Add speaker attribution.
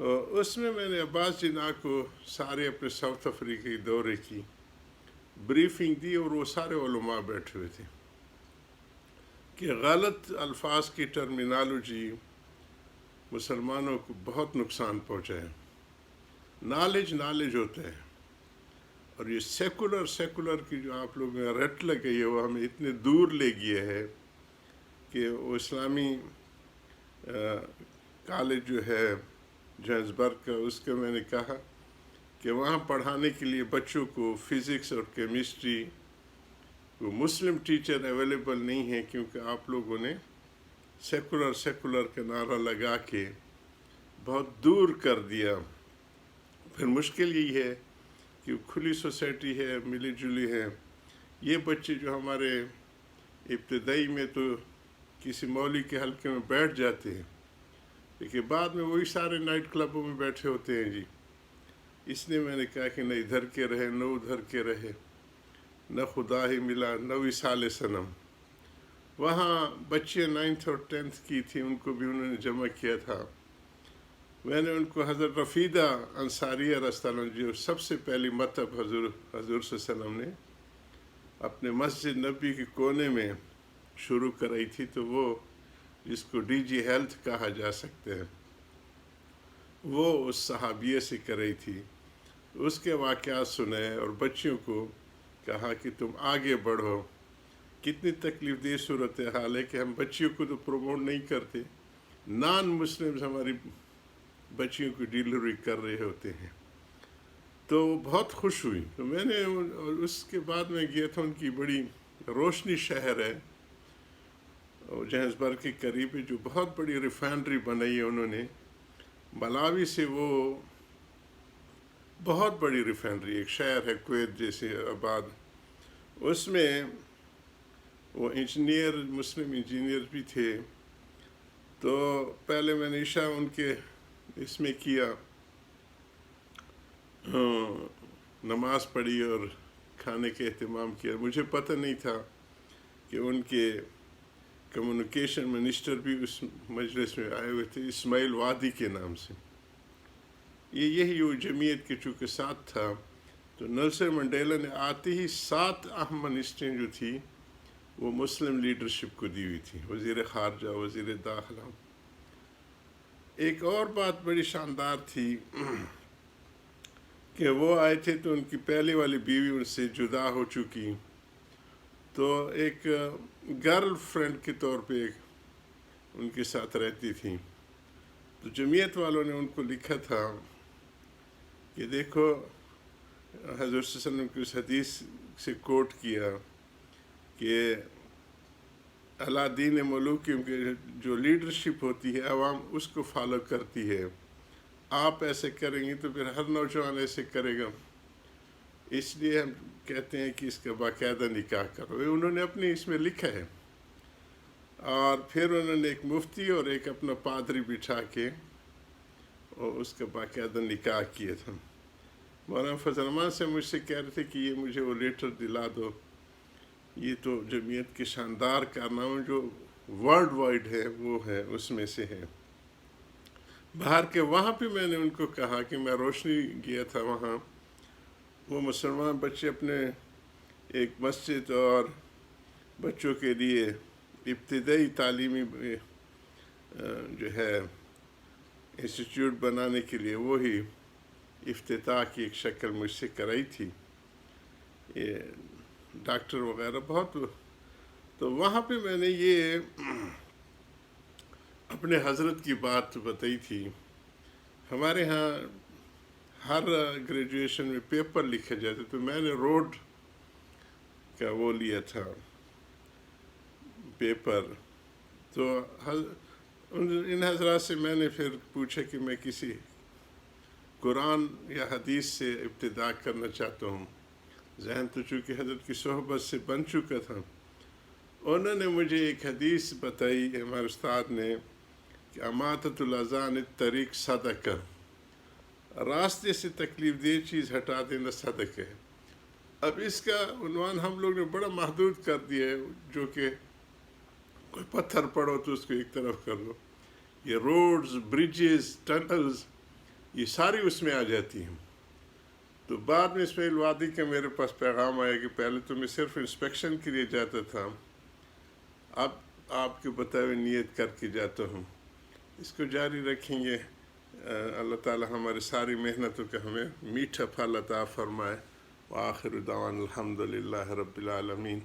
Speaker 1: اس میں نے عباس جناح کو سارے اپنے ساؤتھ افریقی دورے کی بریفنگ دی، اور وہ سارے علماء بیٹھے ہوئے تھے کہ غلط الفاظ کی ٹرمینالوجی مسلمانوں کو بہت نقصان پہنچائے۔ نالج ہوتا ہے، اور یہ سیکولر کی جو آپ لوگوں میں رٹ لگ گئی ہے وہ ہمیں اتنے دور لے گیا ہے کہ وہ اسلامی کالج جو ہے جوہانسبرگ کا، اس کا میں نے کہا کہ وہاں پڑھانے کے لیے بچوں کو فزکس اور کیمسٹری وہ مسلم ٹیچر اویلیبل نہیں ہیں، کیونکہ آپ لوگوں نے سیکولر کا نعرہ لگا کے بہت دور کر دیا۔ پھر مشکل یہی ہے کہ کھلی سوسائٹی ہے، ملی جلی ہے، یہ بچے جو ہمارے ابتدائی میں تو کسی مولوی کے حلقے میں بیٹھ جاتے ہیں، لیکن بعد میں وہی سارے نائٹ کلبوں میں بیٹھے ہوتے ہیں جی۔ اس لیے میں نے کہا کہ نہ ادھر کے رہے نہ ادھر کے رہے، نہ خدا ہی ملا نہ وصال صنم۔ وہاں بچے 9th اور 10th کی تھی، ان کو بھی انہوں نے جمع کیا تھا۔ میں نے ان کو حضرت رفیدہ انصاریہ رضی اللہ عنہ جو سب سے پہلی مطلب حضور صلی اللہ علیہ وسلم نے اپنے مسجد نبی کے کونے میں شروع کرائی تھی، تو وہ جس کو ڈی جی ہیلتھ کہا جا سکتا ہے، وہ اس صحابیہ سے کرائی تھی۔ اس کے واقعات سنائے اور بچوں کو کہا کہ تم آگے بڑھو۔ کتنی تکلیف دہ صورتحال ہے کہ ہم بچیوں کو تو پروموٹ نہیں کرتے، نان مسلمز ہماری بچیوں کی ڈیلیوری کر رہے ہوتے ہیں۔ تو بہت خوش ہوئی۔ تو میں نے اس کے بعد میں گیا تھا، ان کی بڑی روشنی شہر ہے جوہانسبرگ کے قریب، جو بہت بڑی ریفائنری بنائی ہے انہوں نے ملاوی سے، وہ بہت بڑی ریفائنری، ایک شہر ہے کویت جیسے آباد، اس میں وہ انجینئر مسلم انجینئر بھی تھے۔ تو پہلے میں نے عشاء ان کے اس میں کیا، نماز پڑھی اور کھانے کے اہتمام کیا۔ مجھے پتہ نہیں تھا کہ ان کے کمیونیکیشن منسٹر بھی اس مجلس میں آئے ہوئے تھے، اسماعیل وادی کے نام سے۔ یہی وہ جمعیت کے چونکہ ساتھ تھا، تو نیلسن منڈیلا نے آتے ہی 7 اہم منسٹریں جو تھی وہ مسلم لیڈرشپ کو دی ہوئی تھی، وزیر خارجہ، وزیر داخلہ۔ ایک اور بات بڑی شاندار تھی کہ وہ آئے تھے تو ان کی پہلے والی بیوی ان سے جدا ہو چکی، تو ایک گرل فرینڈ کے طور پہ ان کے ساتھ رہتی تھی۔ تو جمعیت والوں نے ان کو لکھا تھا کہ دیکھو، حضرت صلی اللہ علیہ وسلم کی اس حدیث سے کوٹ کیا کہ اللہ دین ملوکہم کے جو لیڈرشپ ہوتی ہے عوام اس کو فالو کرتی ہے، آپ ایسے کریں گے تو پھر ہر نوجوان ایسے کرے گا، اس لیے ہم کہتے ہیں کہ اس کا باقاعدہ نکاح کرو۔ انہوں نے اپنے اس میں لکھا ہے، اور پھر انہوں نے ایک مفتی اور ایک اپنا پادری بٹھا کے اور اس کا باقاعدہ نکاح کیا تھا۔ مولانا فضل الرحمان سے مجھ سے کہہ رہے تھے کہ یہ مجھے وہ لیٹر دلا دو، یہ تو جمعیت کے شاندار کارنامے جو ورلڈ وائڈ ہے وہ ہے، اس میں سے ہے۔ باہر کے وہاں پہ میں نے ان کو کہا کہ میں روشنی گیا تھا وہاں، وہ مسلمان بچے اپنے ایک مسجد اور بچوں کے لیے ابتدائی تعلیمی جو ہے انسٹیٹیوٹ بنانے کے لیے وہی افتتاح کی ایک شکل مجھ سے کرائی تھی، یہ ڈاکٹر وغیرہ بہت۔ تو وہاں پہ میں نے یہ اپنے حضرت کی بات بتائی تھی۔ ہمارے ہاں ہر گریجویشن میں پیپر لکھے جاتے، تو میں نے روڈ کا وہ لیا تھا پیپر، تو ان حضرات سے میں نے پھر پوچھا کہ میں کسی قرآن یا حدیث سے ابتدا کرنا چاہتا ہوں، ذہن تو چونکہ حضرت کی صحبت سے بن چکا تھا۔ انہوں نے مجھے ایک حدیث بتائی ہمارے استاد نے کہ اماطۃ الاذان الطریق صدقہ، راستے سے تکلیف دہ چیز ہٹا دینا صدقہ ہے۔ اب اس کا عنوان ہم لوگ نے بڑا محدود کر دیا ہے، جو کہ کوئی پتھر پڑو تو اس کو ایک طرف کر دو۔ یہ روڈز، بریجز، ٹنلز، یہ ساری اس میں آ جاتی ہیں. تو بعد میں اسماعیل وادی کا میرے پاس پیغام آیا کہ پہلے تو میں صرف انسپیکشن کے لیے جاتا تھا، اب آپ کے بتائے ہوئے نیت کر کے جاتا ہوں. اس کو جاری رکھیں گے. اللہ تعالی ہماری ساری محنتوں کا ہمیں میٹھا پھل عطا فرمائے. وآخر دعوانا الحمد للہ رب العالمین.